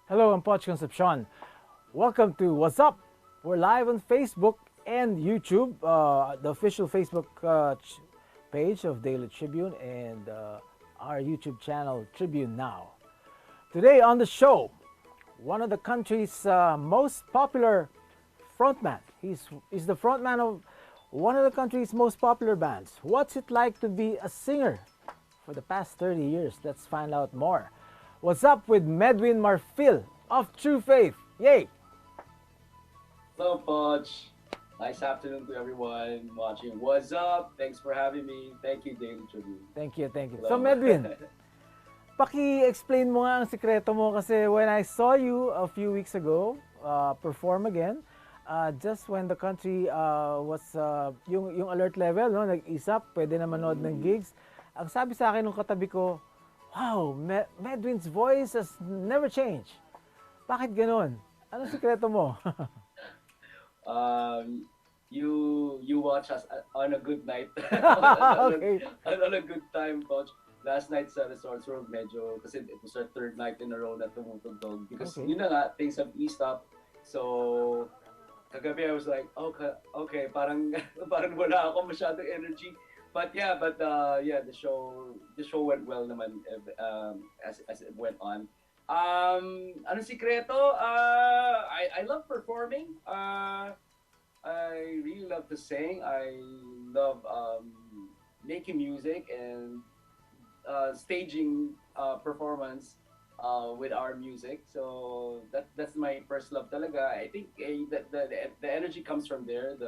Hello, I'm Pocholo Concepcion. Welcome to Wazzup. We're live on Facebook and YouTube, the official Facebook page of Daily Tribune and our YouTube channel, Tribune Now. Today on the show, one of the country's most popular frontman. He's the frontman of one of the country's most popular bands. What's it like to be a singer for the past 30 years? Let's find out more. What's up with Medwin Marfil of Truefaith? Yay! Hello, Poch. Nice afternoon to everyone watching. What's up? Thanks for having me. Thank you, Daily Tribune. Thank you, thank you. Hello. So Medwin, paki-explain mo nga ang sikreto mo kasi when I saw you a few weeks ago perform again, just when the country was yung alert level, no, nag-isap, pwede na manood ng gigs. Ang sabi sa akin ng katabi ko, wow, Medwin's voice has never changed. Bakit ganon? Anong sikreto mo? You watch us on a good night. Okay. On a good time, Coach. Last night sa Resorts World, medyo, kasi it was our third night in a row na tumutugtog. Because Okay. yun na nga, things have eased up. So, kagabi I was like, okay, parang wala ako masyadong energy. But yeah, the show went well naman as it went on. Ano sikreto? I love performing. I really love to sing. I love making music and staging performance with our music. So that's my first love talaga. I think that the energy comes from there.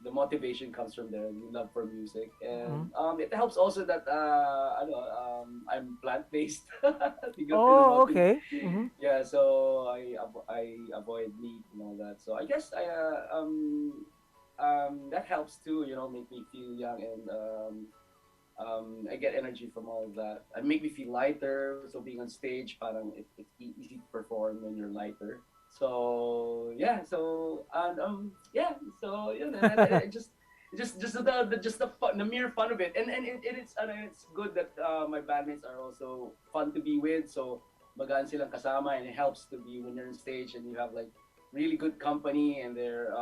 The motivation comes from there, the love for music, and it helps also that I'm plant-based. Oh, okay. Mm-hmm. Yeah, so I avoid meat and all that. So I guess that helps too. You know, make me feel young and I get energy from all of that. And make me feel lighter. So being on stage, parang it's easy to perform when you're lighter. So yeah, so yun, and just the fun, the mere fun of it, and it's good that my bandmates are also fun to be with. So magaan silang kasama, and it helps to be when you're on stage and you have like really good company, and they're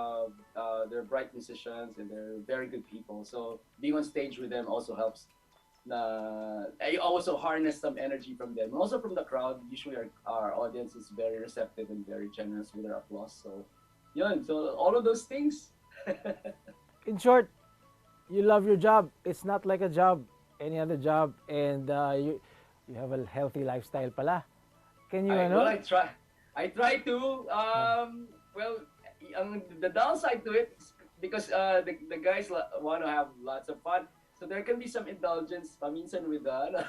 bright musicians and they're very good people. So being on stage with them also helps. I also harness some energy from them, also from the crowd. Usually our audience is very receptive and very generous with their applause. So, yun. So all of those things. In short, you love your job. It's not like a job, any other job, and you have a healthy lifestyle pala. Can you Well, I try to. Well, the downside to it is because the guys want to have lots of fun. So there can be some indulgence paminsan with the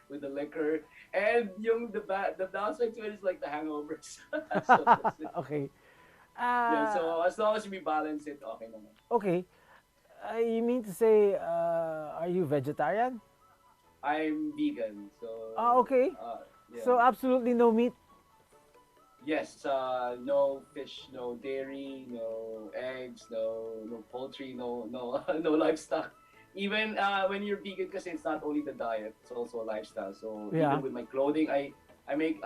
with the liquor, and the downside to it is like the hangovers. So that's it. Okay. Yeah, so as long as we balance it, okay naman. Okay. You mean to say, are you vegetarian? I'm vegan, so. Okay. Yeah. So absolutely no meat. Yes, no fish, no dairy, no eggs, no poultry, no no livestock. Even when you're vegan, kasi it's not only the diet, it's also a lifestyle. So Yeah. even with my clothing, I make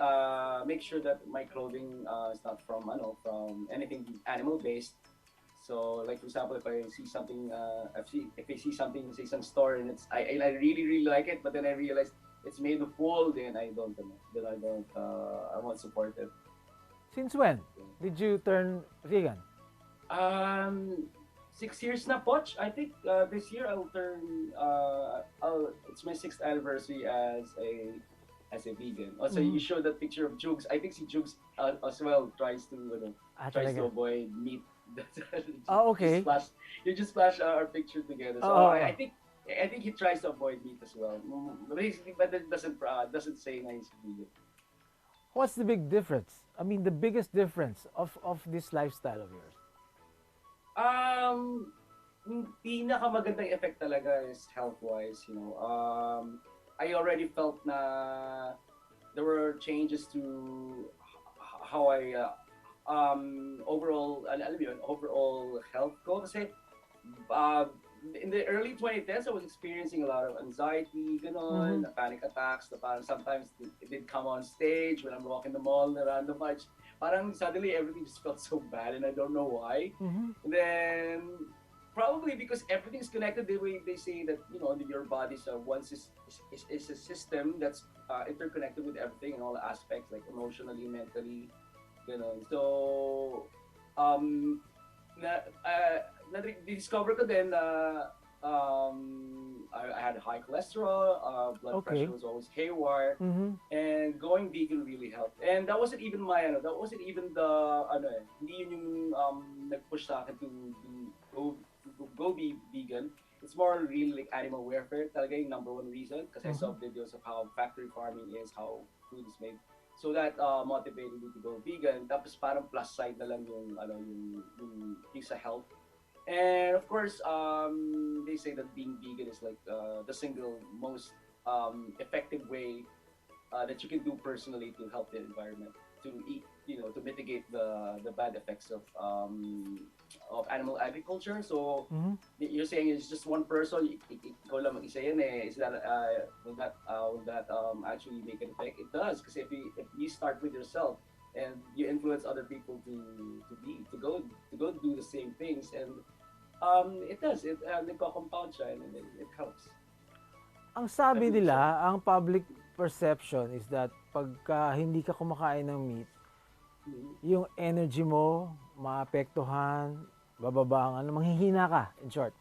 sure that my clothing is not from anything animal based. So like for example, if I see something, if I see something say some store and I really like it, but then I realize it's made of wool, then I won't support it. Since when did you turn vegan? 6 years na, Poch. I think this year I'll it's my 6th anniversary as a vegan. Also, Mhm. you showed that picture of Jugs. I think si Jugs as well tries to Talaga. avoid meat. Just Okay. flash, you just flash our picture together. So Oo. I think he tries to avoid meat as well. But it doesn't say na he's vegan. What's the big difference? I mean, the biggest difference of this lifestyle of yours. Um, pinakamagandang effect talaga is health-wise, you know. I already felt na there were changes to how I overall alam mo yun, overall health ko kasi uh, in the early 2010s I was experiencing a lot of anxiety, Mm-hmm. ganon, panic attacks, na parang sometimes it did come on stage when I'm walking the mall na random much. Parang suddenly everything just felt so bad and I don't know why. Mm-hmm. And then probably because everything's connected the way they say that your body's is a system that's interconnected with everything in all aspects like emotionally, mentally, so um na discover ko din na I had high cholesterol, blood Okay. pressure was always haywire, Mm-hmm. and going vegan really helped. And that wasn't even that wasn't even the hindi yun yung nag-push sa akin to go be vegan. It's more really like animal welfare talaga yung number one reason kasi I Mm-hmm. saw videos of how factory farming is, how food is made. So that motivated me to go vegan. Tapos parang plus side na lang yung sa health. And of course, they say that being vegan is like the single most effective way that you can do personally to help the environment, to eat, to mitigate the bad effects of animal agriculture. So Mm-hmm. you're saying it's just one person, ikaw lang mag-isa yan eh. Is that will that actually make an effect? It does, because if you start with yourself and you influence other people to go do the same things, and it does it nagko-compound siya and it helps. Ang I sabi believe so. nila, ang public perception is that pagka hindi ka kumakain ng meat, Mhm. yung energy mo maapektuhan, bababa ang manghihina ka, in short.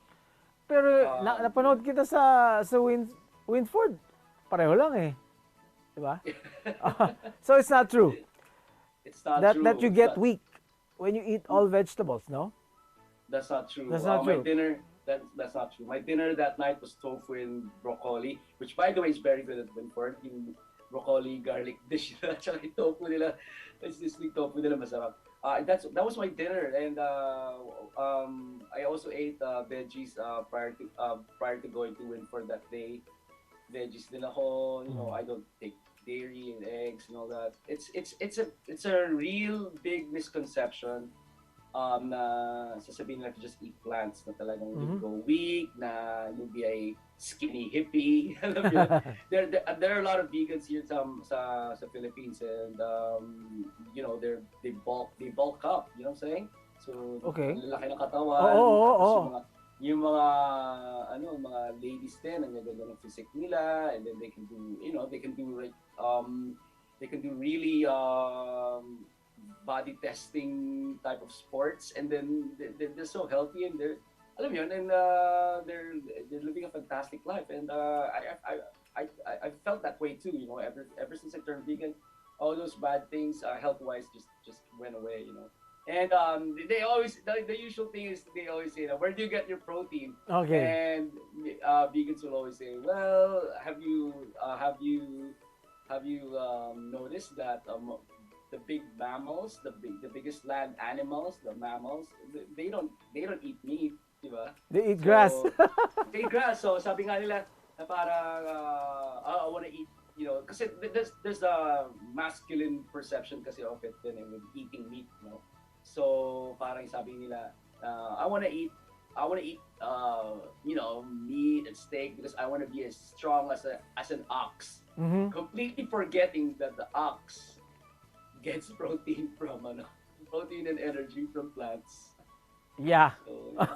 Pero napanood kita sa Winford, pareho lang eh. Di ba? So it's not true. It's not That true. you get weak when you eat all vegetables, no? That's not true. That's not My true. dinner, that's not true. My dinner that night was tofu and broccoli, which by the way is very good at Winford. Yung broccoli garlic dish nila, tsaka yung tofu nila, it's this big tofu nila masarap. That was my dinner, and I also ate veggies prior to going to Winford that day. Veggies din ako, I don't take dairy and eggs and all that. It's a real big misconception na sasabihin nila to just eat plants na talagang you'll go weak, na you'll be a skinny hippie. Alam mo yun? There are a lot of vegans here sa Philippines, and they bulk up, you know what I'm saying? So Okay. lalaki ng katawan, Oo. tapos yung mga mga ladies din, ang ganda ng physique nila, and then they can do like they can do really body testing type of sports, and then they're so healthy, and they're alam mo yun, and they're living a fantastic life, and I felt that way too, ever since I turned vegan, all those bad things health wise just went away, and they always the usual thing is they always say that, where do you get your protein? Okay. And vegans will always say, well, have you noticed that the big mammals, the biggest land animals, the mammals, they don't eat meat, di ba? They eat grass. They eat grass. So sabi nga nila na parang I want to eat, kasi there's a masculine perception kasi of it din with eating meat, So parang sabi nila, I want to eat meat and steak because I want to be as strong as an ox. Mm-hmm. Completely forgetting that the ox gets protein and energy from plants. Yeah. So, yeah.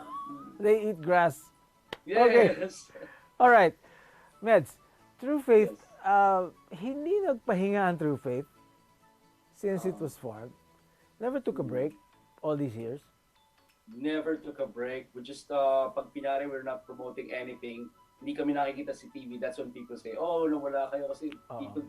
They eat grass. Yes. Okay. All right. Meds, Truefaith, Yes. hindi nagpahinga ang Truefaith since it was formed. Never took a break all these years. Never took a break. We just pag pinari, we're not promoting anything. hindi kami nakikita sa TV, that's when people say, oh, nawala kayo kasi Oo. people,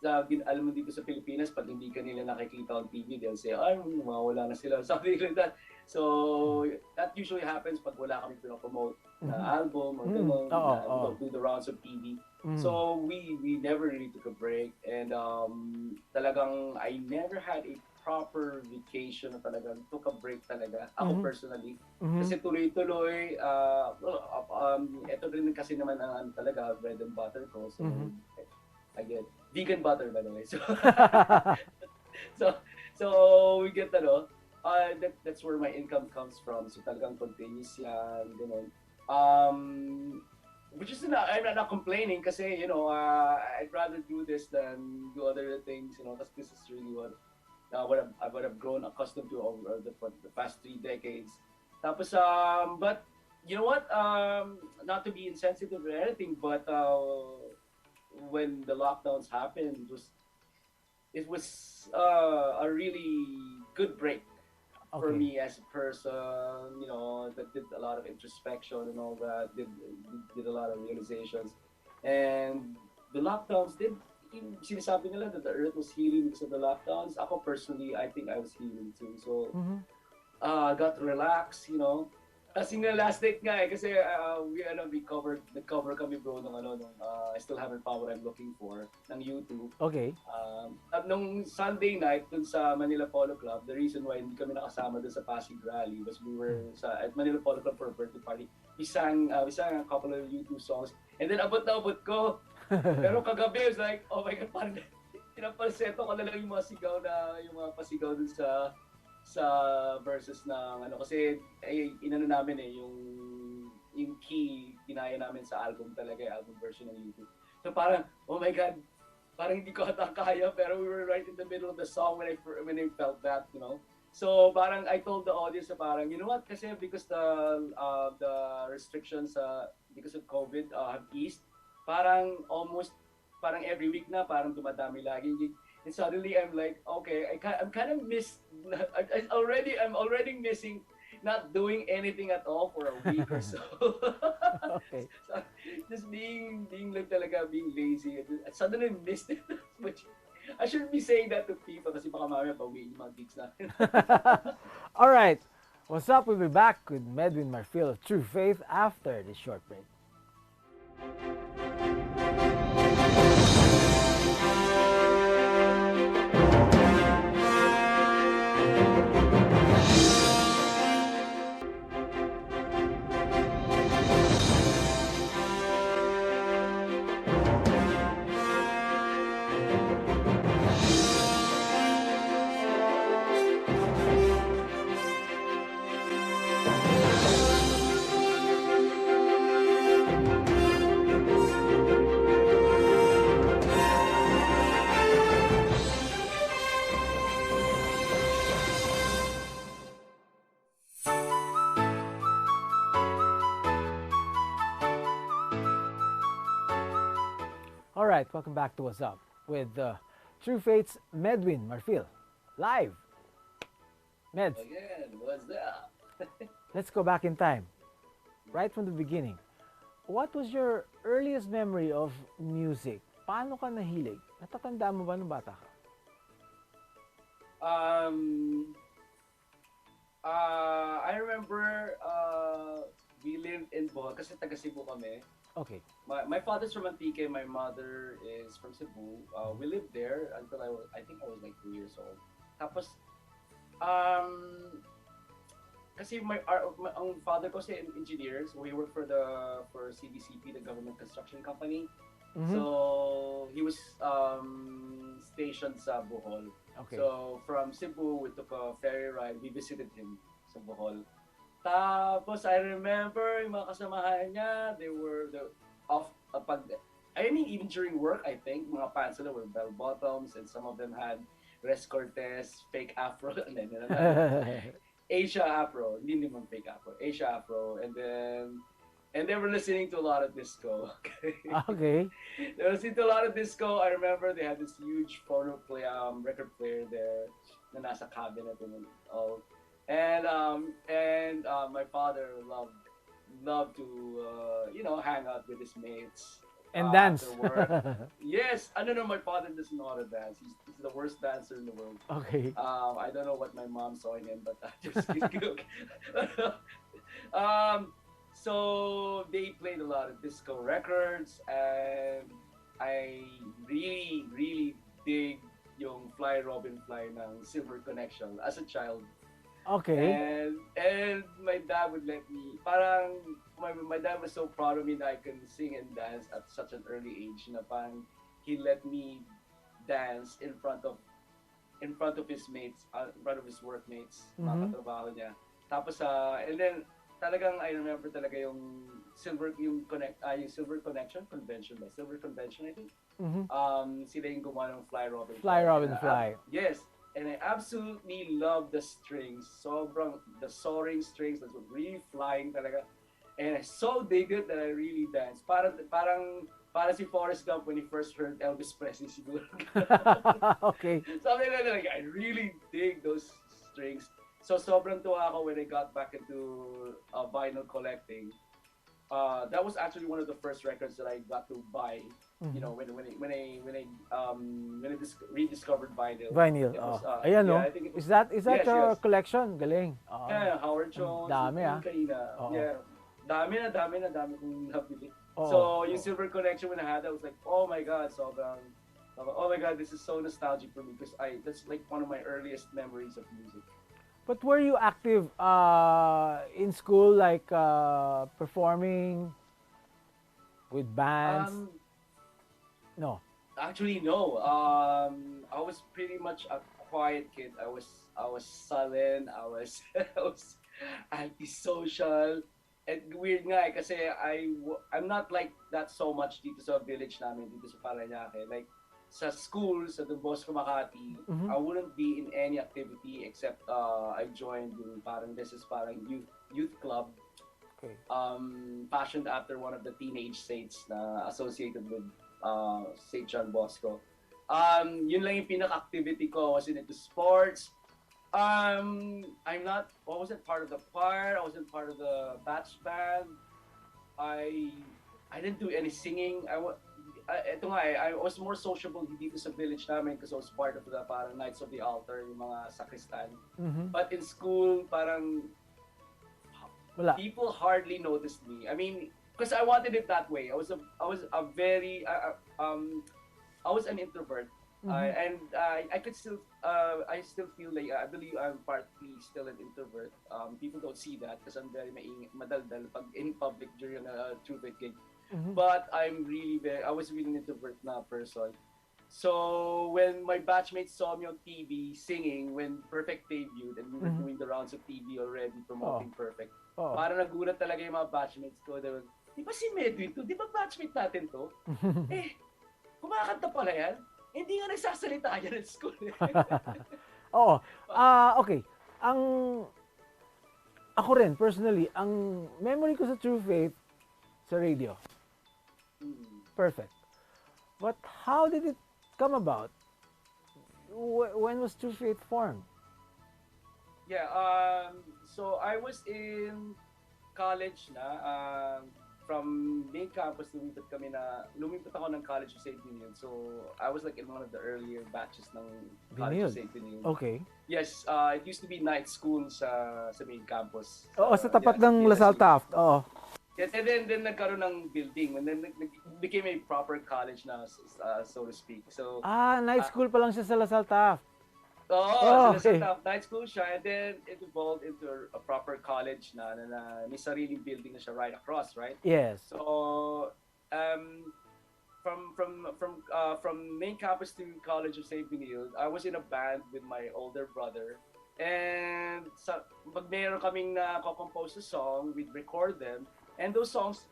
alam mo dito sa Pilipinas, pag hindi ka nila nakikita on TV, they'll say, ay, mawawala na sila, something like that. So, that usually happens pag wala kami pinapromote na album or gano'n, Oo, na oo. do the rounds of TV. Mm. So, we never really took a break, and talagang I never had a proper vacation na talagang took a break talaga, ako personally. Kasi tuloy-tuloy, ito rin kasi naman ang talaga, bread and butter ko. So, I get vegan butter, by the way. So, so, so we get that's where my income comes from. So talagang continuous yan, ganun. Which is I'm not complaining kasi, I'd rather do this than do other things, because this is really what I've grown accustomed to over the past 3 decades. Tapos, but you know what? Not to be insensitive or anything, but when the lockdowns happened, it was a really good break for Okay. me as a person, that did a lot of introspection and all that, did a lot of realizations. And the lockdowns did, yung sinasabi nila that the earth was healing because of the lockdowns. Ako personally, I think I was healing too. So, got to relax, Kasi nga last date nga kasi nag-cover kami bro I Still Haven't Found What I'm Looking For ng YouTube. Okay. At nung Sunday night dun sa Manila Polo Club, the reason why hindi kami nakasama dun sa Pasig Rally was we were at Manila Polo Club for a birthday party. We sang a couple of YouTube songs, and then abot na abot ko. Pero kagabi, I was like, oh my God, parang pinapalseto ko na lang yung mga pasigaw dun sa verses ng kasi inano namin yung key ginaya namin sa album talaga, album version ng YouTube. So parang, oh my God, parang hindi ko ata kaya, pero we were right in the middle of the song when I felt that, So parang I told the audience na parang, you know what, kasi because the restrictions because of COVID have eased, parang every week na parang dumadami lagi. And suddenly I'm like, okay, I'm kind of I'm already missing not doing anything at all for a week or so. Okay. So, just being like talaga, being lazy. I suddenly missed it. Which I shouldn't be saying that to people kasi baka mamaya pauwiin yung mga gigs natin. All right. What's up? We'll be back with Medwin Marfil of Truefaith after this short break. All right, welcome back to What's Up with Truefaith's Medwin Marfil, live. Meds, Again, what's that? let's go back in time, right from the beginning. What was your earliest memory of music? Paano ka nahilig? Natatandaan mo ba nung bata ka? I remember we lived in Bohol kasi taga Cebu kami. Okay. My father's from Antique, my mother is from Cebu. We lived there until I think I was like 2 years old. Tapos, kasi ang father ko si engineer, so he worked for CBCP, the government construction company. So he was stationed sa Bohol. Okay. So from Cebu, we took a ferry ride. We visited him sa Bohol. Tapos I remember yung mga kasamahan niya, they were even during work, I think, mga pants nila were bell bottoms, and some of them had Res Cortez, fake afro, and then Asia afro, hindi naman fake afro, Asia afro, and they were listening to a lot of disco. Okay. They were listening to a lot of disco. I remember they had this huge record player there na nasa cabinet and all. And my father loved love to hang out with his mates And dance. after work. Yes, I don't know. My father doesn't know how to dance. He's the worst dancer in the world. Okay. I don't know what my mom saw in him, but just kidding. um, so they played a lot of disco records, and I really, really dig yung Fly Robin Fly ng Silver Connection as a child. Okay. And my dad would let me, parang my dad was so proud of me that I can sing and dance at such an early age na parang he let me dance in front of his mates, in front of his workmates, mga katrabaho niya. Tapos and then talagang I remember talaga yung Silver Connection convention ba? Silver Convention I think. Sila yung gumawa ng Fly Robin Fly Robin Fly. Yes. And I absolutely love the strings. Sobrang, the soaring strings that were really flying talaga. And I so dig it that I really danced. Parang si Forrest Gump when he first heard Elvis Presley siguro. Okay. Something like I really dig those strings. So sobrang tuwa ako when I got back into vinyl collecting. That was actually one of the first records that I got to buy. You know, when I rediscovered vinyl. Vinyl. Ayan, no? I think it was, Is that yes, your yes. collection? Galing. Yeah, Howard Jones. Dami, Kanina. Yeah. Dami kong nabili. Oo. So, yung Silver Connection when I had that, I was like, oh my God, oh my God, this is so nostalgic for me because that's like one of my earliest memories of music. But were you active in school, like performing with bands? No. Actually, no. I was pretty much a quiet kid. I was sullen. I was antisocial. And weird nga kasi I'm not like that so much dito sa village namin, dito sa Parañaque. Like sa school, sa Don Bosco Makati, I wouldn't be in any activity except I joined yung parang youth club. Okay. Fashioned after one of the teenage saints na associated with St. John Bosco. Yun lang yung pinaka-activity ko. I was into sports. I wasn't part of the choir. I wasn't part of the batch band. I didn't do any singing. I was more sociable dito sa village namin because I was part of the parang Knights of the Altar, yung mga sacristan. But in school, parang wala. People hardly noticed me. I mean, because I wanted it that way. I was an introvert. I could still, I still feel like, I believe I'm partly still an introvert. People don't see that because I'm very madaldal pag in public during a Truefaith gig. But I was really an introvert na person. So when my batchmates saw me on TV singing when Perfect debuted and we were doing the rounds of TV already promoting Perfect, parang nagulat talaga yung mga batchmates ko. They were, di ba si Medwin to? Di ba batchmate natin to? Kumakanta pala yan? Hindi nga nagsasalita yan at school. Okay. Ako rin, personally, ang memory ko sa Truefaith, sa radio. Perfect. But how did it come about? When was Truefaith formed? Yeah, so I was in college na. From main campus, lumipat ako ng College of St. Binion. So, I was like in one of the earlier batches ng College of St. Binion. Okay. Yes, it used to be night school sa main campus. Sa tapat ng LaSalle Taft. Yes, and then nagkaroon ng building, and then became a proper college na, so to speak. So, night school pa lang siya sa LaSalle Taft. Okay. Night school siya, and then it evolved into a proper college na may sariling building na siya right across, right? Yes. So, from main campus to College of St. Benilde, I was in a band with my older brother, and pag meron kaming na-compose a song, we'd record them, and those songs,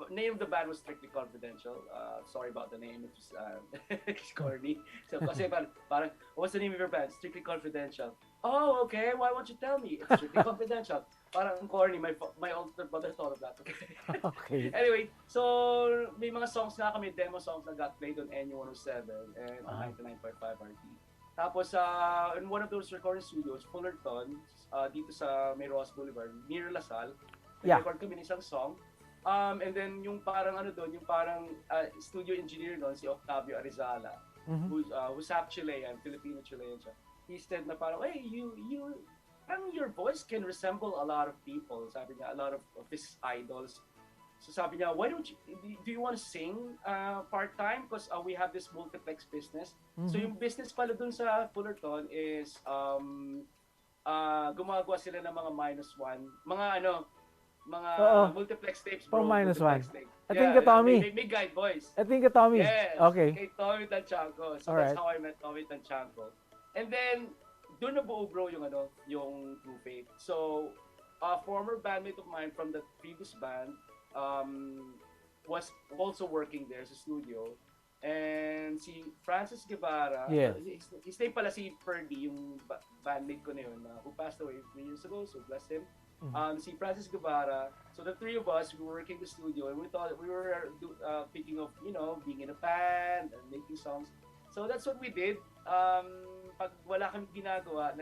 name of the band was Strictly Confidential. Sorry about the name, it was it's corny. So kasi parang, what's the name of your band? Strictly Confidential. Oh, okay. Why won't you tell me? It's Strictly Confidential. Parang corny. My older brother thought of that. Okay. Anyway, so may mga songs nga kami, demo songs na got played on NU107 and 99.5 RT. Tapos in one of those recording studios, Fullerton, dito sa may Ross Boulevard, near LaSalle, Yeah. Nag-record kami ng isang song. And then yung parang ano doon, yung parang studio engineer doon, si Octavio Arizala, who's half Chilean, Filipino-Chilean siya. He said na parang, hey, parang your voice can resemble a lot of people. Sabi niya, a lot of his idols. So sabi niya, why don't you, do you want to sing part-time? Because we have this multiplex business. So yung business pala dun sa Fullerton is gumagawa sila ng mga -1, mga multiplex tapes, bro. Pang -1. Tapes. I think ka Tommy. May guide voice. I think ka Tommy. Yes. Okay. Kay Tommy Tanchanco. So Alright. that's how I met Tommy Tanchanco. And then doon nabuo, bro, yung Truefaith. So a former bandmate of mine from the previous band was also working there sa studio. And si Francis Guevara, Yes. his name pala si Ferdy, yung bandmate ko na yun, who passed away 3 years ago, so bless him. Si Francis Guevara, so the three of us, we were working in the studio, and we thought we were thinking of, being in a band and making songs. So that's what we did. Pag wala kami ginagawa,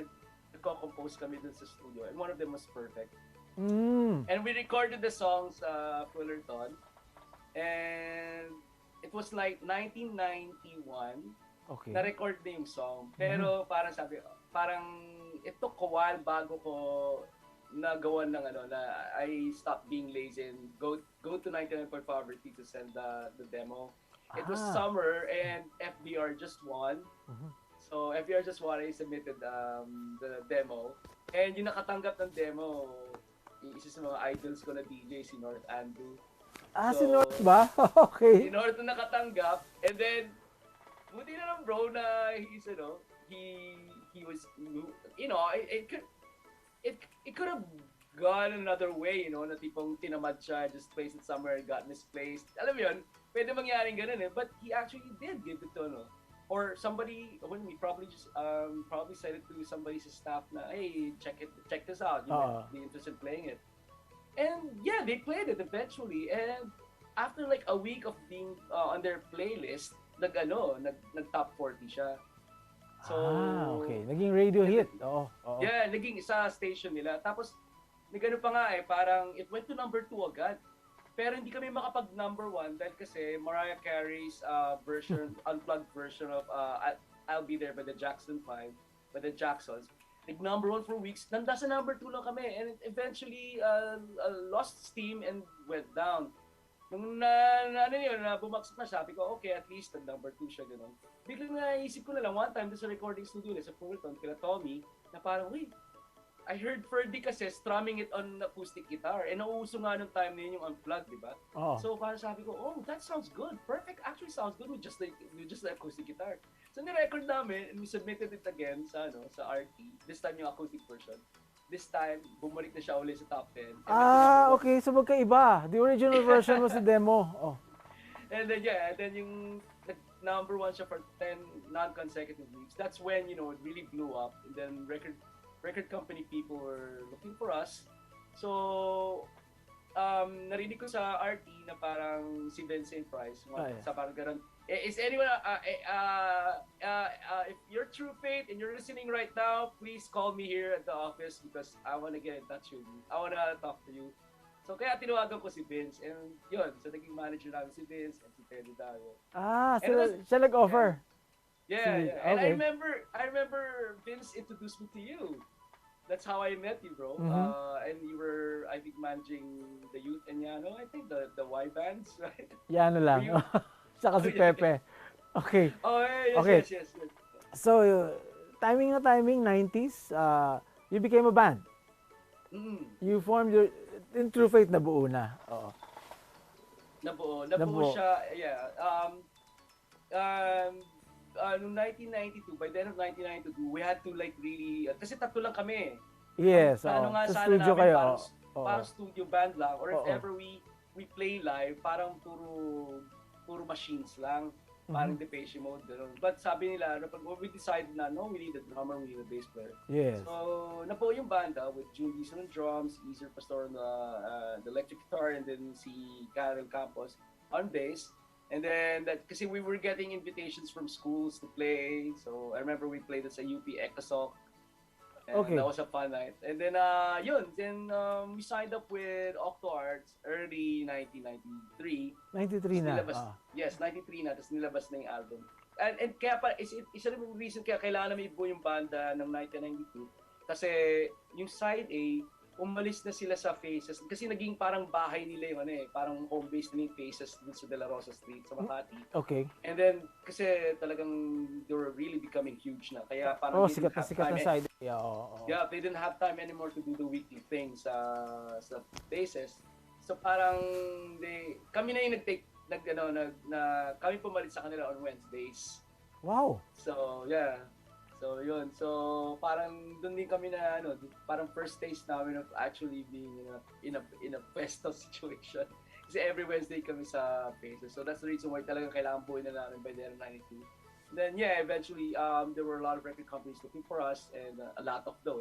nagko-compose kami dun sa studio, and one of them was Perfect. And we recorded the songs Fullerton, and it was like 1991. Okay. Na-record na yung song. Pero parang it took a while bago ko nagawan ng I stopped being lazy and go to 99 Point Poverty to send the demo. It was summer and FBR just won. So FBR just won, I submitted the demo. And yung nakatanggap ng demo, isa sa mga idols ko na DJ, si North Andrew. Si North ba? Okay. Si North na nakatanggap. And then, buti na lang, bro, na he was, it could have gone another way, na tipong tinamad siya, just placed it somewhere, got misplaced. Alam mo yun, pwede mangyaring ganun But he actually did give it to, or somebody, when we probably just, probably said it to somebody's staff na, hey, check this out, you might be interested in playing it. And yeah, they played it eventually. And after like a week of being on their playlist, nag-top 40 siya. So, okay. Naging radio hit. Yeah, naging isa station nila. Tapos, nagano pa nga parang it went to number 2 agad. Pero hindi kami makapag number 1 dahil kasi Mariah Carey's unplugged version of I'll Be There by the Jackson 5, by the Jacksons. Nag-number 1 for weeks. Nanda sa number 2 lang kami. And it eventually lost steam and went down. Nung bumagsak na, sabi ko, okay, at least number 2 siya, gano'n. Biglang naisip ko na lang, one time doon sa recording studio sa Fullerton, kila Tommy, na parang, wait, I heard Ferdy kasi strumming it on acoustic guitar. And nauuso nga nung time na yun yung unplugged, di ba? So parang sabi ko, oh, that sounds good. Perfect actually sounds good with just the acoustic guitar. So ni-record namin and we submitted it again sa RT. This time yung acoustic version. This time, bumalik na siya ulit sa top 10. Okay. So magkaiba. The original version was the demo. And then, yung number 1 siya for 10 non-consecutive weeks. That's when, it really blew up. And then record company people were looking for us. So, narinig ko sa RT na parang si Vincent Price. Sa parang ganun. Is anyone, if you're Truefaith and you're listening right now, please call me here at the office because I want to get in touch with you. I want to talk to you. So, kaya tinawagan ko si Vince. And yun, so naging manager namin si Vince and si Teddy Dago. Siya nag-offer. Yeah. And I remember Vince introduced me to you. That's how I met you, bro. And you were, I think, managing the youth and Yano. I think the Y bands, right? Yano lang. Saka si Pepe. Okay. Yes. So, timing 90s, you became a band. You formed in Truefaith nabuo na. Nabuo siya, yeah. Noong 1992, by the end of 1992, we had to like really, kasi tatlo lang kami. Yes, sa studio namin, kayo. Parang studio band lang, or if ever we play live, parang puro machines lang, parang Depeche Mode, gano'n. But sabi nila, we decided na, no, we need a drummer, we need a bass player. Yes. So, nabuo yung banda with June Dizon on drums, Easer Pastor on the electric guitar, and then si Carol Campos on bass. And then, kasi we were getting invitations from schools to play, so I remember we played at sa UP Ecosok. And Okay. that was a fun night. And then, we signed up with Octo Arts early 1993. 93 na. Nilabas, yes, 93 na, tapos nilabas na yung album. And kaya pa, isa rin yung reason kaya kailangan namin ibuo yung banda ng 1992. Kasi yung side A, umalis na sila sa Faces kasi naging parang bahay nila yung parang home base nila yung Faces dun sa De La Rosa Street sa Makati. Okay. And then kasi talagang they were really becoming huge na kaya parang Sikat na side. Yeah, yeah, they didn't have time anymore to do the weekly thing sa Faces. So parang kami na yung kami pumalit sa kanila on Wednesdays. Wow. So, yeah. So, yun. So, parang doon din kami na, parang first taste namin of actually being in a pesto situation. Kasi every Wednesday kami sa Faces. So, that's the reason why talaga kailangan buuin na namin by the end of 92. Then, yeah, eventually, there were a lot of record companies looking for us and a lot of though,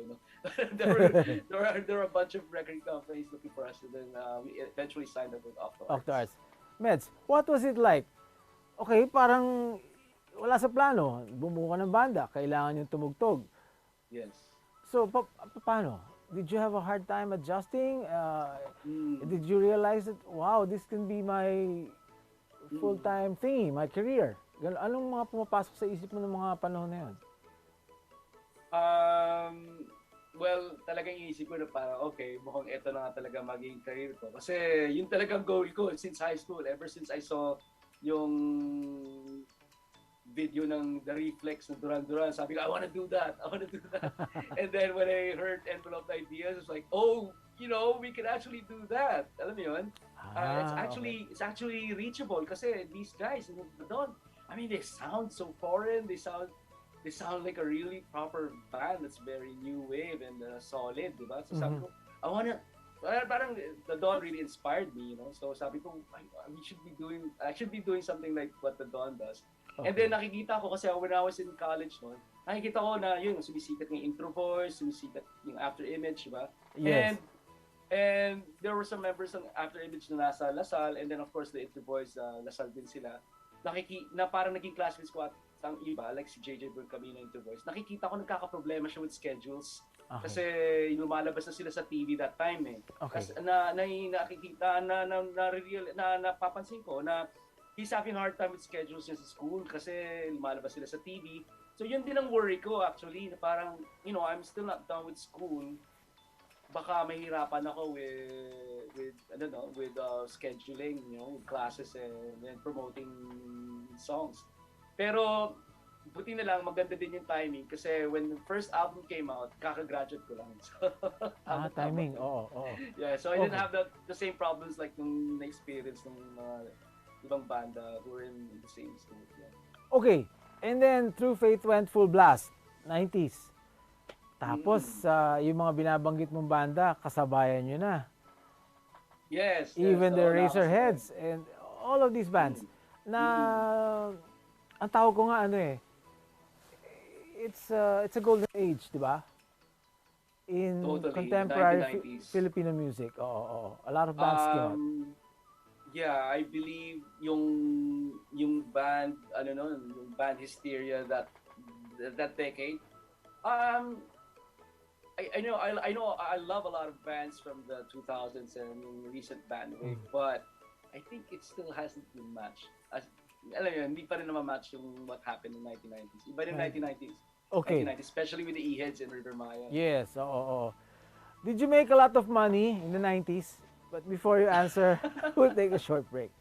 there were a bunch of record companies looking for us. And then, we eventually signed up with Octo Arts. Meds, what was it like? Okay, parang wala sa plano, bumuo ka ng banda, kailangan yung tumugtog. Yes. So, paano? Did you have a hard time adjusting? Did you realize that, wow, this can be my full-time thingy, my career? Anong mga pumapasok sa isip mo ng mga panahon na yun? Well, talagang iisip ko na parang, okay, mukhang ito na nga talaga maging career ko. Kasi yun talagang goal ko since high school. Ever since I saw yung video ng The Reflex ng Duran Duran, sabi ko, I wanna do that. And then when I heard Envelope Ideas, it's like, oh, we can actually do that. Alam mo yun? It's actually reachable kasi these guys, they sound so foreign. They sound like a really proper band that's very new wave and solid, diba? So sabi ko, parang the Dawn really inspired me, So sabi ko, I should be doing something like what the Dawn does. Okay. And then nakikita ko kasi when I was in college nakikita ko na yun, sumisikat yung intro voice, sumisikat yung After Image, diba? Yes. And there were some members ng After Image na nasa Lasal, and then of course the intro boys, Lasal din sila. Na parang naging classmates ko at ang iba, like si JJ Burkamina intro boys, nakikita ko nagkakaproblema siya with schedules. Okay. Kasi lumalabas na sila sa TV that time Okay. Kasi nakikita napapansin ko na he's having hard time with schedules niya sa school kasi lumalabas sila sa TV. So yun din ang worry ko actually, na parang, I'm still not done with school. Baka mahirapan ako with scheduling, with classes and promoting songs. Pero buti na lang, maganda din yung timing kasi when the first album came out, kaka-graduate ko lang. So, timing. Oo. Yeah, so I didn't have the same problems like nung na-experience ng mga ibang banda who were in the same school. Yeah. Okay, and then Truefaith went full blast, 90s. Tapos, yung mga binabanggit mong banda, kasabayan nyo na. Yes. Even the Razorheads and all of these bands. Ang tawag ko nga it's a golden age, di ba? In totally, contemporary Filipino music. Oo. A lot of bands came out. Yeah, I believe yung band, yung band hysteria that decade. I know I love a lot of bands from the 2000s and recent band wave, but I think it still hasn't been matched. Alam mo, hindi pa rin naman-match yung what happened in the 1990s. Iba rin 1990s. Okay. 1990s, especially with the E-Heads and River Maya. Yes, oo. Did you make a lot of money in the 90s? But before you answer, we'll take a short break.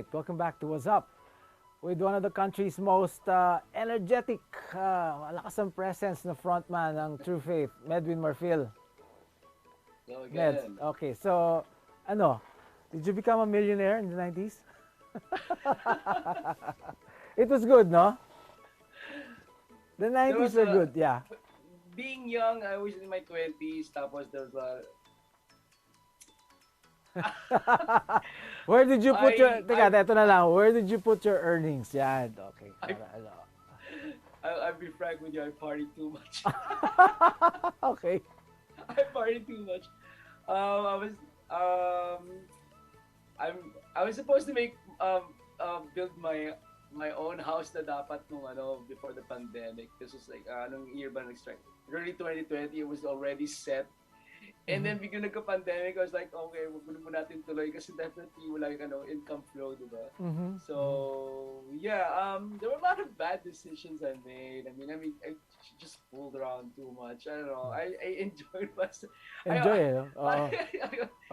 right, welcome back to What's Up with one of the country's most energetic, malakas ang presence na frontman ng Truefaith, Medwin Marfil. So Meds, again, okay, so ano, did you become a millionaire in the 90s? It was good, no? The 90s were good, yeah. being young, I was in my 20s, tapos there was a... Where did you put your, teka, I- eto na lang, where did you put your earnings? Yan, okay. I- Para, ano. I'll be frank with you, I party too much. Okay. I party too much. I was I was supposed to make build my own house na dapat nung before the pandemic. This was like anong year ba nag-strike? Early 2020, it was already set. And then biglang nagka-pandemic, I was like, okay, wag mo natin tuloy kasi definitely wala yung income flow, diba? So yeah, there were a lot of bad decisions I made. I mean, I just fooled around too much. I don't know. I enjoyed myself. Enjoy eh, no? Oo.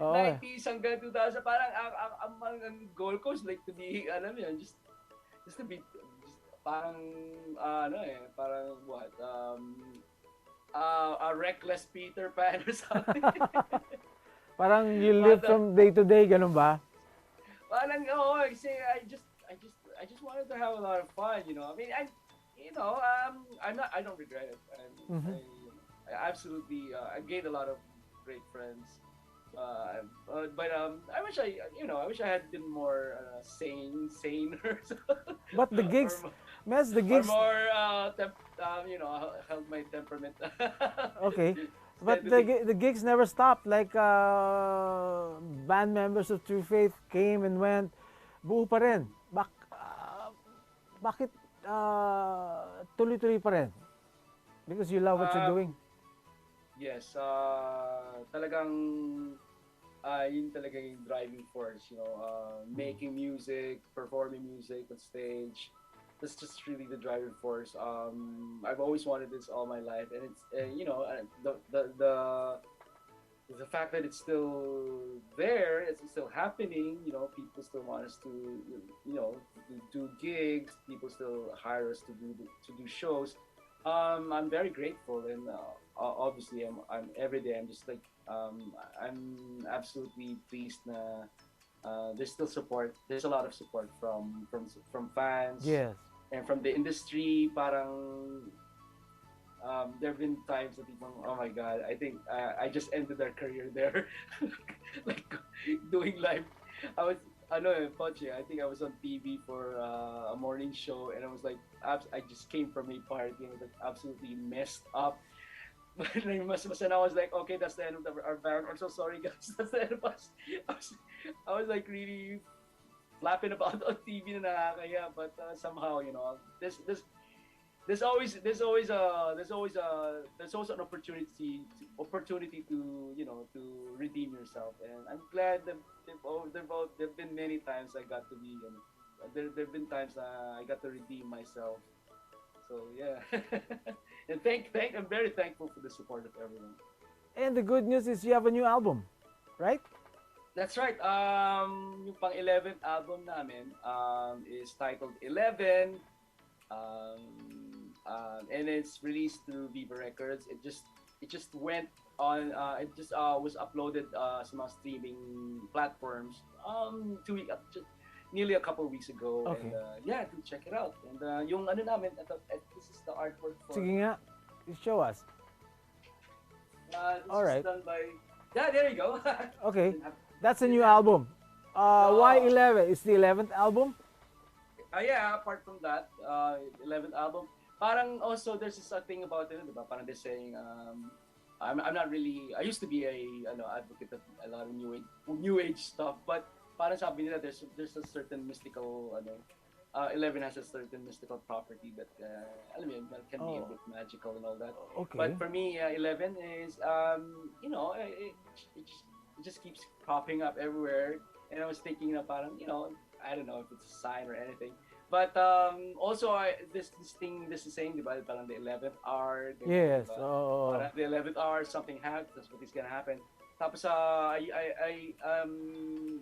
Oo. 90s hanggang 2000, parang ang goal ko is like to be, alam mo yun, just to be, just parang, parang what, a reckless Peter Pan or something. Parang you live from day to day, ganun ba? Parang, kasi I just wanted to have a lot of fun, you know. I mean, I don't regret it. I absolutely, I gained a lot of great friends. But I wish I had been more saner. But the gigs, Mez, the Or gigs, more, held my temperament. okay. But the gigs never stopped. Like band members of Truefaith came and went. Buo pa rin. Bakit tuloy-tuloy pa rin? Because you love what you're doing. Yes, talagang yun talaga yung driving force, making music, performing music on stage. That's just really the driving force. I've always wanted this all my life, and it's the fact that it's still there, it's still happening. People still want us to, do gigs. People still hire us to do shows. I'm very grateful, and obviously, I'm every day. I'm just like, I'm absolutely pleased. There's still support. There's a lot of support from fans. Yes. And from the industry. Parang there have been times that people, oh my God, I think I just ended their career there, like doing live. I was, Poche, I think I was on TV for a morning show, and I was like, I just came from a party and was like absolutely messed up. But and I was like, okay, that's the end of our band. I'm so sorry, guys. That's the end of us. I was like really flapping about on TV na nakakaya, but somehow, there's always an opportunity to to redeem yourself, and I'm glad that there've been many times I got to be, there've been times I got to redeem myself. So yeah, and I'm very thankful for the support of everyone. And the good news is you have a new album, right? That's right. Yung pang 11th album namin is titled 11. And it's released through Viva Records. It just went on. It just was uploaded sa mga streaming platforms. Nearly a couple of weeks ago. Okay. And yeah, do check it out. And yung namin, this is the artwork for. Sige nga, show us. This All right. is done by. Yeah, there you go. Okay, that's a new album. Why 11? It's the 11th album? Yeah, apart from that, 11th album. Parang also there's this thing about it, diba? Parang they're saying, I'm not really. I used to be a advocate of a lot of new age stuff, but parang sabi nila there's a certain mystical 11 has a certain mystical property that alam mo yun, that can be a bit magical and all that. Okay. But for me, 11 is it just keeps popping up everywhere, and I was thinking na parang I don't know if it's a sign or anything. But also this is saying, diba, parang the 11th hour. Yes. Diba? Oh. Parang the 11th hour, something happens. That's what is gonna happen. Tapos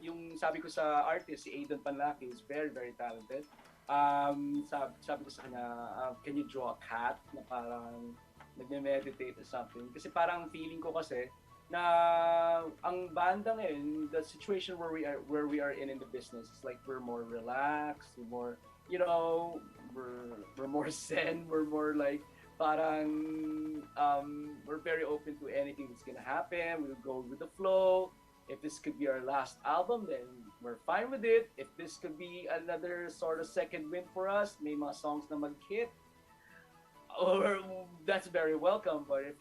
yung sabi ko sa artist, si Aidan Panlaki is very, very talented. Sabi ko sa kanya, can you draw a cat na parang nagme-meditate or something? Kasi parang feeling ko kasi na ang banda ngayon, the situation where we are in the business is like we're more relaxed, we're more, you know, we're more zen, we're more like parang we're very open to anything that's gonna happen. We'll go with the flow. If this could be our last album, then we're fine with it. If this could be another sort of second win for us, may mga songs na mag-hit, or that's very welcome. But if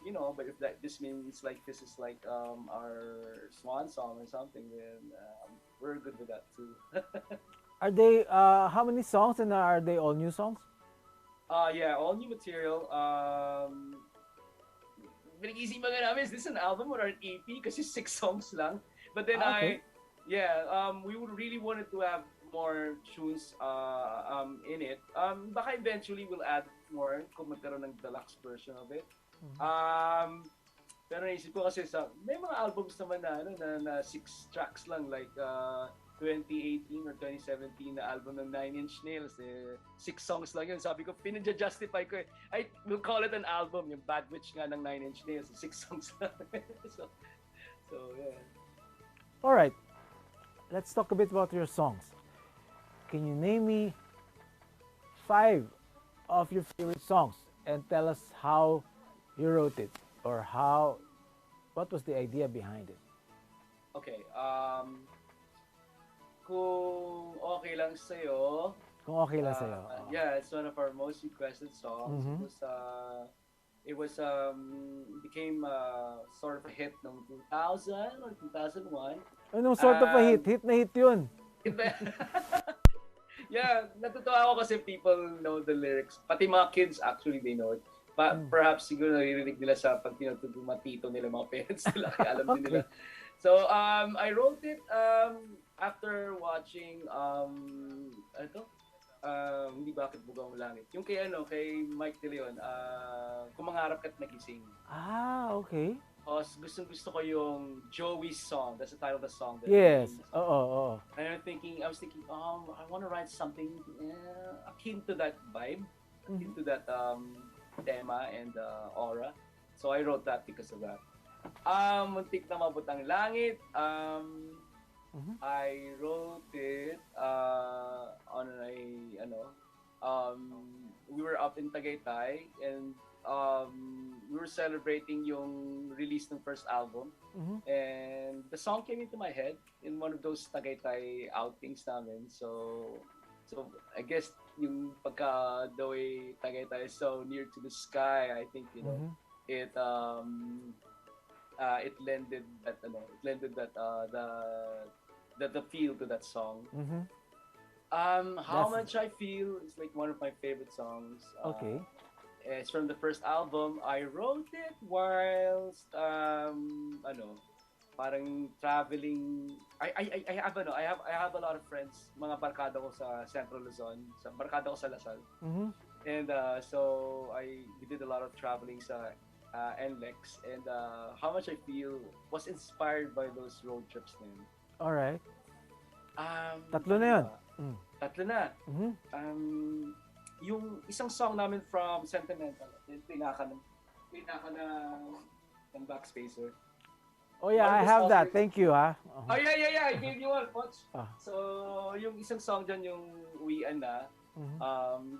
this means like this is like our swan song or something, then we're good with that too. Are they how many songs, and are they all new songs? Yeah, all new material. Pinag-isip mga namin, is this an album or an EP? Kasi 6 songs lang. But then Okay. we would really wanted to have more tunes in it. Baka eventually we'll add more kung magkaroon ng deluxe version of it. Pero naisip ko kasi may mga albums naman na 6 tracks lang, like 2018 or 2017 na album ng Nine Inch Nails, 6 songs lang yun. Sabi ko, pinadya-justify ko I will call it an album, yung Bad Witch nga ng Nine Inch Nails, 6 songs lang. so yeah. Alright, let's talk a bit about your songs. Can you name me 5 of your favorite songs and tell us how you wrote it, or what was the idea behind it? Okay, kung okay lang sa'yo. Kung okay lang sa'yo. Yeah, it's one of our most requested songs. Mhm. It became sort of a hit noong 2000 or 2001. Anong sort of a hit? Hit na hit yun. Yeah, natutuwa ako kasi people know the lyrics. Pati mga kids, actually, they know it. Perhaps siguro naririnig nila sa pag tinutugtog mga tito nila, mga parents nila, kaya alam din nila. So, I wrote it after watching Hindi Bakit Bugaw ang Langit. Yung kay Mike De Leon, Kung Mangarap Ka't Nagising. Okay. Gusto ko yung Joey's song. That's the title of the song. Yes. Oo. And I was thinking, I want to write something akin to that vibe, akin to that tema and aura. So I wrote that because of that. Muntik na Mabot ang Langit. I wrote it on we were up in Tagaytay, and we were celebrating yung release ng first album. And the song came into my head in one of those Tagaytay outings namin. So I guess yung pagka the way Tagaytay is so near to the sky, I think it lended that the feel to that song. How Much I Feel is like one of my favorite songs. Okay. It's from the first album. I wrote it whilst parang traveling. I have a lot of friends, mga barkada ko sa Central Luzon, barkada ko sa Lasal. And so we did a lot of traveling sa NLEX, and How Much I Feel was inspired by those road trips na yun. Alright. Tatlo na yun. Tatlo na. Yung isang song namin from Sentimental, yung pinaka ng Backspacer. Oh yeah, I have that. Thank you, ha. Oh yeah. I gave you one, Poch. So, yung isang song dyan, yung Uwian Na,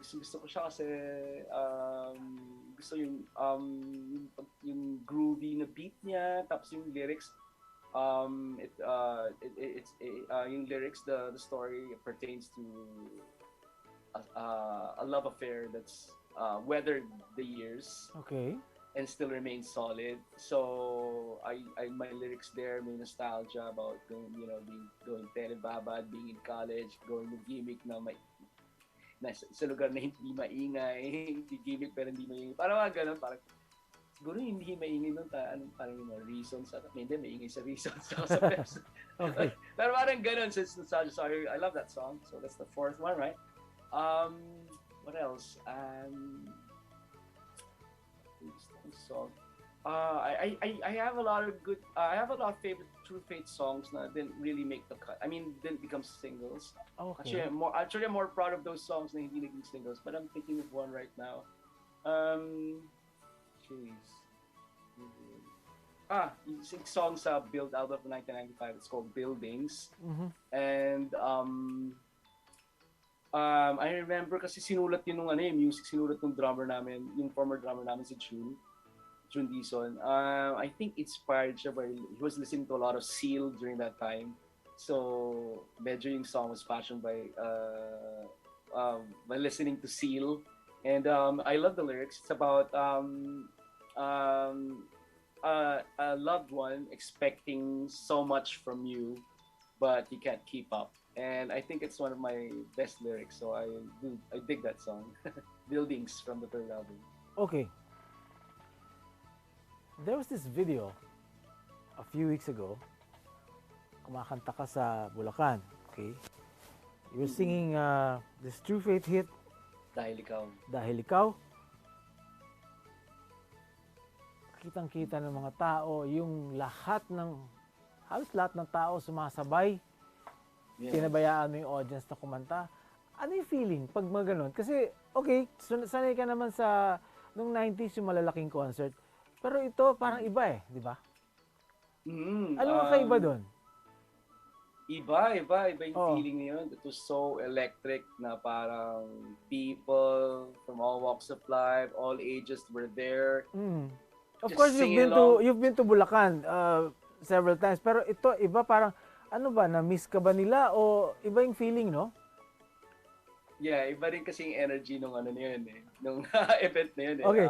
gusto ko siya kasi gusto yung groovy na beat niya, tapos yung lyrics, yung lyrics, the story pertains to a love affair that's weathered the years. Okay. And still remains solid. So my lyrics there may nostalgia about going telebabad, being in college, going to gimmick na sa lugar na hindi maingay, hindi gimmick pero hindi maingay. Parang mga ganun, parang siguro hindi maingay nun, parang yung mga reasons, hindi maingay sa reasons sa peps. Okay. Pero parang ganun, since nostalgia, so I love that song. So that's the fourth one, right? What else? Song. I have a lot of good. I have a lot of favorite Truefaith songs that didn't really make the cut. I mean, didn't become singles. Okay. I'm more proud of those songs na hindi naging singles. But I'm thinking of one right now. Um, jeez. It's a song sa Build out of 1995. It's called Buildings. Mm-hmm. And I remember kasi sinulat yun nung music, sinulat ng drummer namin, yung former drummer namin si June Dison. I think inspired siya by, he was listening to a lot of Seal during that time. So, medyo yung song was fashioned by listening to Seal. And I love the lyrics. It's about a loved one expecting so much from you, but you can't keep up. And I think it's one of my best lyrics. So I dig that song. Buildings from the third album. Okay. There was this video a few weeks ago. Kumakanta ka sa Bulacan. Okay. You were singing this Truefaith hit, Dahil Ikaw. Dahil Ikaw. Kitang-kita ng mga tao, yung halos lahat ng tao sumasabay. Yeah. Tinabayaan mo yung audience na kumanta. Ano yung feeling pag mga ganun? Kasi, okay, sanay ka naman sa, nung 90s yung malalaking concert. Pero ito, parang iba eh, di ba? Ano ang kaiba doon? Iba yung feeling niya yun. It was so electric na parang people from all walks of life, all ages were there. Of course, you've been to Bulacan several times. Pero ito, iba parang, ano ba, na-miss ka ba nila o iba yung feeling, no? Yeah, iba rin kasi yung energy nung ano na yun eh. Nung event na yun eh. Okay.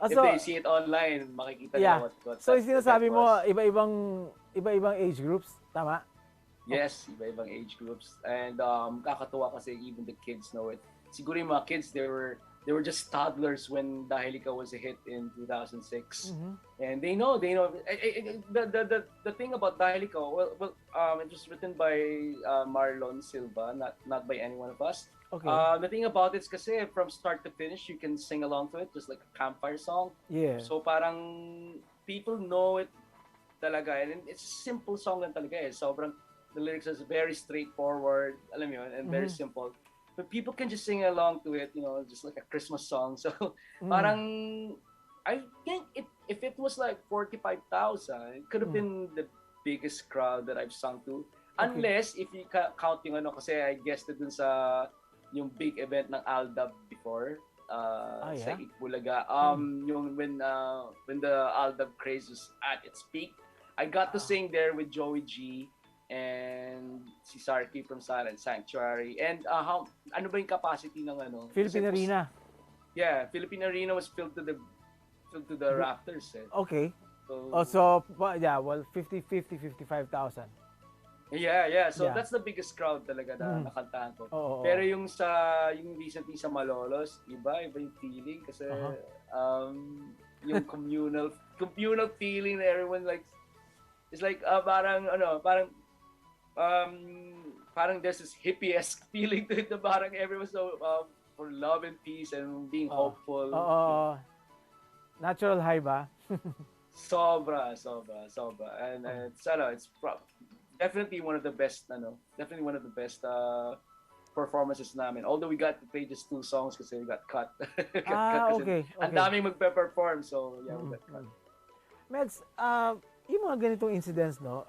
If they see it online, makikita nila what so, yung sinasabi mo, iba-ibang age groups, tama? Yes, iba-ibang age groups. And kakatuwa kasi even the kids know it. Siguro yung mga kids, they were just toddlers when Dahil Ikaw was a hit in 2006. And they know. The thing about Dahil Ikaw, well, it was written by Marlon Silva, not by any one of us. Okay. The thing about it is kasi from start to finish, you can sing along to it, just like a campfire song. Yeah. So parang people know it talaga. And it's a simple song lang talaga eh. Sobrang, the lyrics is very straightforward, alam mo yun, and very simple. But people can just sing along to it, just like a Christmas song. So, parang, I think if it was like 45,000, it could have been the biggest crowd that I've sung to. Okay. Unless, if you count yung kasi I guessed it dun sa yung big event ng Aldab before, sa Itbulaga. Yung when the Aldab craze was at its peak, I got to sing there with Joey G and si Sarky from Silent Sanctuary. And ano ba yung capacity ng Philippine Arena. Yeah, Philippine Arena was filled to the rafters. Eh. Okay. So, 55,000. Yeah. So that's the biggest crowd talaga na nakantahan ko. Pero yung recently sa Malolos, iba yung feeling kasi yung communal feeling na everyone like, it's like parang there's this hippie-esque feeling to it na parang everyone's so for love and peace and being hopeful. Natural high ba? Sobra. And it's definitely one of the best performances namin. Although we got to play just 2 songs kasi we got cut. Okay. Ang daming magpe-perform, so yeah, we got cut. Meds, yung mga ganitong incidents, no,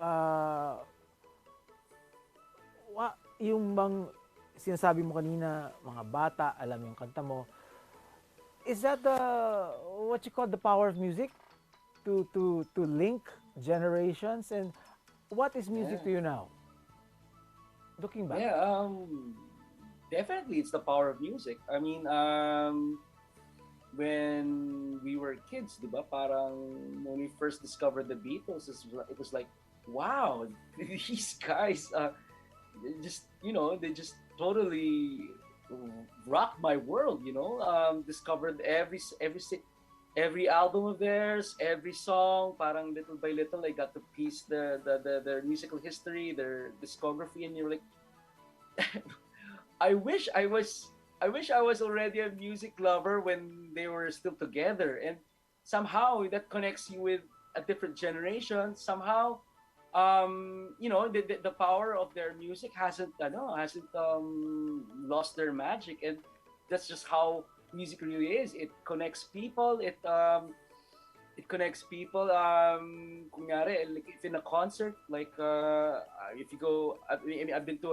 yung bang sinasabi mo kanina, mga bata, alam yung kanta mo, is that what you call the power of music? To link generations? And what is music to you now? Looking back. Yeah, definitely it's the power of music. I mean, when we were kids, diba, parang when we first discovered the Beatles, it was like, wow, these guys, they just totally rocked my world, discovered every album of theirs, every song, parang little by little, I got to piece their musical history, their discography, and you're like, I wish I was already a music lover when they were still together. And somehow that connects you with a different generation. Somehow, the power of their music hasn't lost their magic, and that's just how music really is. It connects people. It connects people. Kunyari, like if in a concert, like if you go, I mean, I went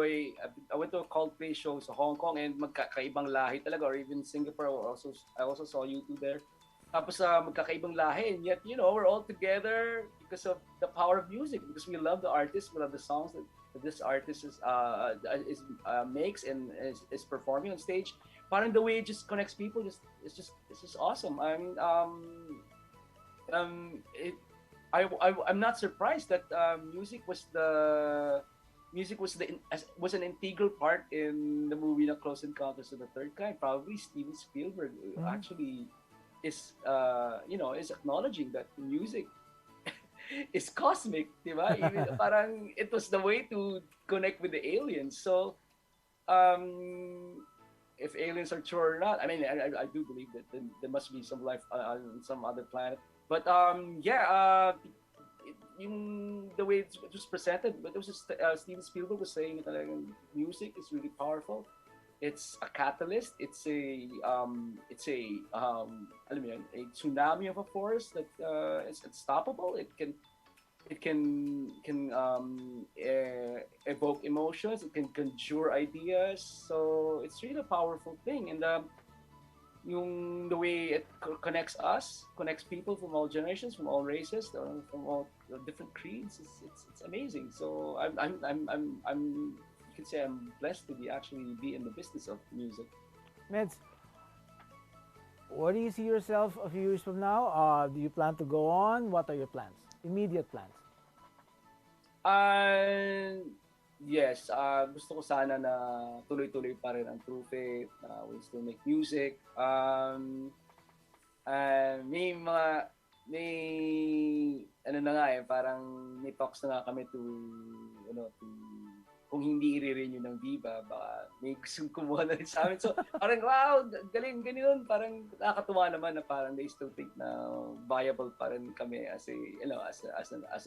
to a Coldplay show sa Hong Kong, and magkakaibang lahi talaga, or even Singapore. I also saw you two there. Tapos magkakaibang lahi, and yet we're all together because of the power of music. Because we love the artist, we love the songs that this artist makes and is performing on stage. Parang the way it just connects people, it's just awesome. I mean, it, I'm not surprised that music was an integral part in the movie na Close Encounters of the Third Kind. Probably Steven Spielberg actually is is acknowledging that music is cosmic, diba? Even parang it was the way to connect with the aliens. So if aliens are true or not, I mean, I do believe that there must be some life on some other planet. But the way it was presented, but it was just, Steven Spielberg was saying that music is really powerful. It's a catalyst. It's a alam mo yun, a tsunami of a force that is unstoppable. It can evoke emotions. It can conjure ideas. So it's really a powerful thing. And the way it connects people from all generations, from all races, from all different creeds. It's amazing. So you can say I'm blessed to be in the business of music. Meds, where do you see yourself a few years from now? Do you plan to go on? What are your plans? Immediate plans? Yes, gusto ko sana na tuloy-tuloy pa rin ang Truefaith, we still make music. Parang may talks na nga kami to kung hindi i-renew ng Viva, baka may gustong kumuha na rin sa amin. So, parang, wow, galing, ganyan. Parang nakakatuwa naman na parang they still think na viable pa rin kami as a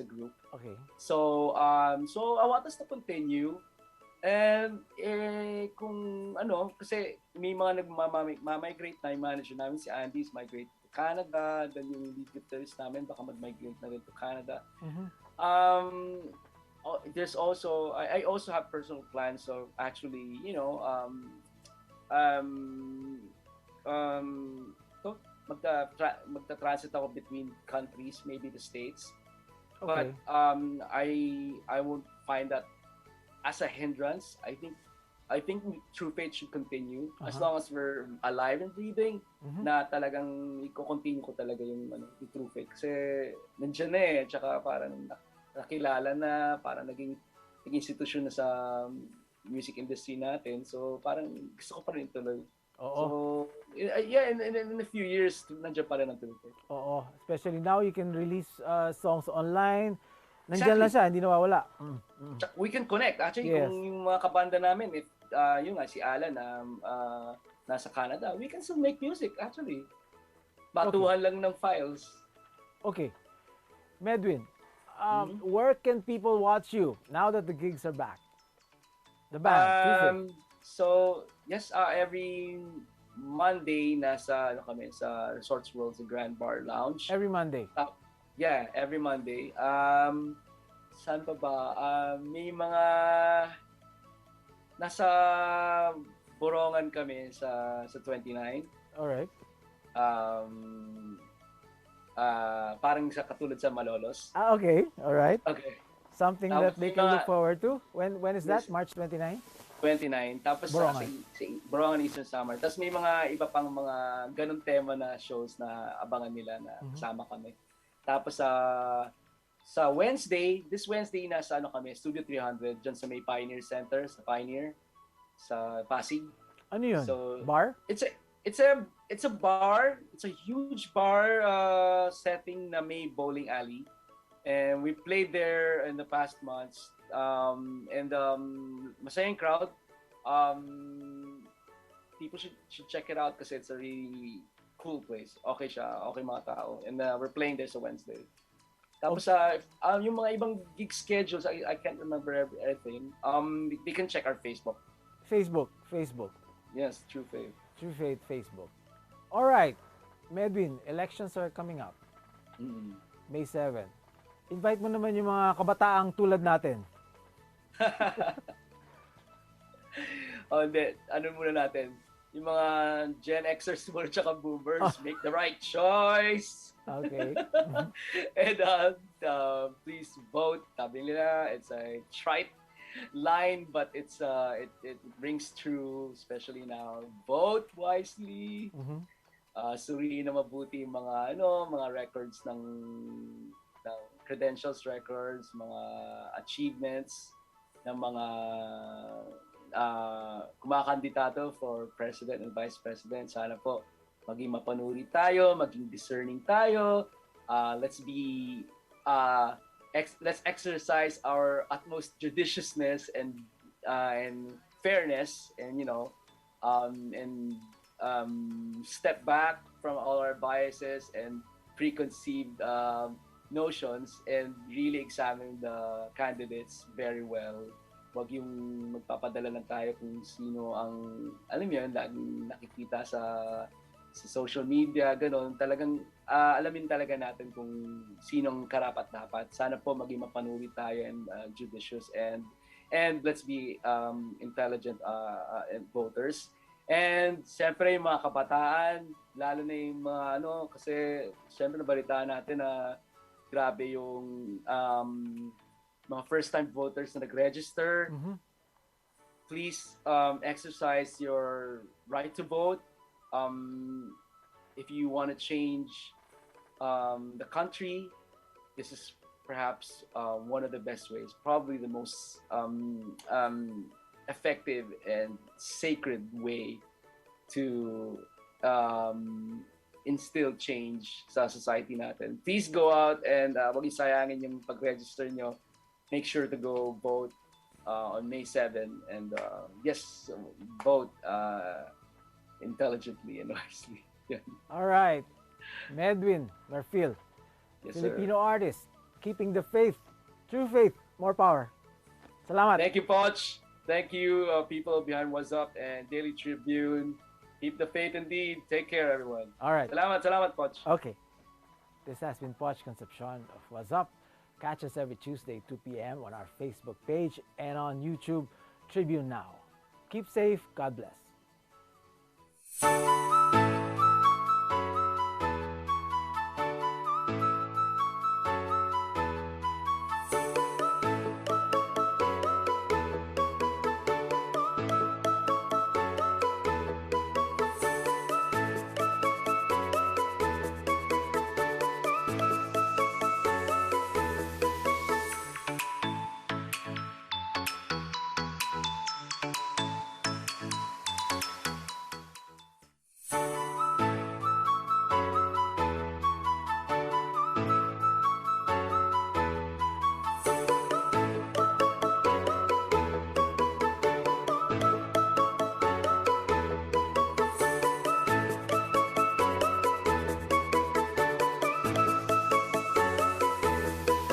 group. Okay. So I want us to continue. And kung kasi may mga nag-migrate na, yung manager namin, si Andy, is migrate to Canada, then yung lead guitarist namin, baka mag-migrate na rin to Canada. There's also I also have personal plans of actually magta-transit ako between countries, maybe the States. Okay. But I won't find that as a hindrance. I think Truefaith should continue as long as we're alive and breathing. Na talagang i-continue ko talaga yung Truefaith kasi nandiyan na eh, tsaka parang nakilala na, parang naging institusyon na sa music industry natin. So parang gusto ko pa rin ituloy. Oo. So yeah, in a few years nandiyan pa rin ang Truefaith. Oo. Especially now you can release songs online. Nandiyan lang siya, hindi nawawala. We can connect. Actually, Yes. kung yung mga kabanda namin, if si Alan nasa Canada, we can still make music actually. Batuhan lang ng files. Okay. Medwin, where can people watch you now that the gigs are back? The band, Truefaith. So, yes, every Monday nasa sa Resorts World sa Grand Bar Lounge. Every Monday. Yeah, every Monday. Saan pa ba? May mga nasa Borongan kami sa 29. All right. Parang sa katulad sa Malolos. Okay. All right. Okay. Something that they can look forward to. When is that? Yes. March 29? 29. Tapos Borongan. sa Borongan Eastern Summer. Tapos may mga iba pang mga ganung tema na shows na abangan nila na kasama kami. Tapos sa Wednesday, this Wednesday nasa kami, Studio 300 diyan sa may Pioneer Center, sa Pioneer sa Pasig. Ano yun? So, Bar? It's a bar. It's a huge bar setting na may bowling alley. And we played there in the past months. Masayang crowd. People should check it out kasi it's a really cool place. Okay siya, okay mga tao. And we're playing there sa Wednesday. Tapos yung mga ibang gig schedules, I can't remember everything. They can check our Facebook. Facebook. Yes, Truefaith. Truefaith Facebook. All right, Medwin, elections are coming up. May 7. Invite mo naman yung mga kabataang tulad natin. Hindi. Ano muna natin? Yung mga Gen Xers muna tsaka Boomers, make the right choice. Okay. And please vote. Sabi nila, it's a trite line, but it rings true, especially now. Vote wisely. Suriin na mabuti yung mga records ng credentials records, mga achievements ng mga kumakandidato for president and vice president. Sana po maging mapanuri tayo, maging discerning tayo. Let's exercise our utmost judiciousness and fairness, and step back from all our biases and preconceived notions, and really examine the candidates very well. Wag yung magpapadala lang tayo kung sino ang, alam mo yun, laging nakikita sa social media, gano'n. Talagang alamin talaga natin kung sinong karapat-dapat. Sana po maging mapanuri tayo and judicious, and let's be intelligent voters. And siyempre yung mga kabataan, lalo na yung mga kasi siyempre nabalitaan natin na grabe yung mga first-time voters na nag-register. Please exercise your right to vote. If you want to change the country, this is perhaps one of the best ways, probably the most effective and sacred way to instill change sa society natin. Please go out and wag isayangin yung pag-register nyo. Make sure to go vote on May 7, and yes, vote intelligently and wisely. All right, Medwin, Marfil, Yes, Filipino sir. artist, keeping the faith, true faith, more power. Salamat. Thank you, Poch. Thank you, people behind Wazzup and Daily Tribune. Keep the faith indeed. Take care, everyone. All right. Salamat, Poch. Okay. This has been Pocholo Concepcion of Wazzup. Catch us every Tuesday, 2 p.m. on our Facebook page and on YouTube, Tribune Now. Keep safe. God bless.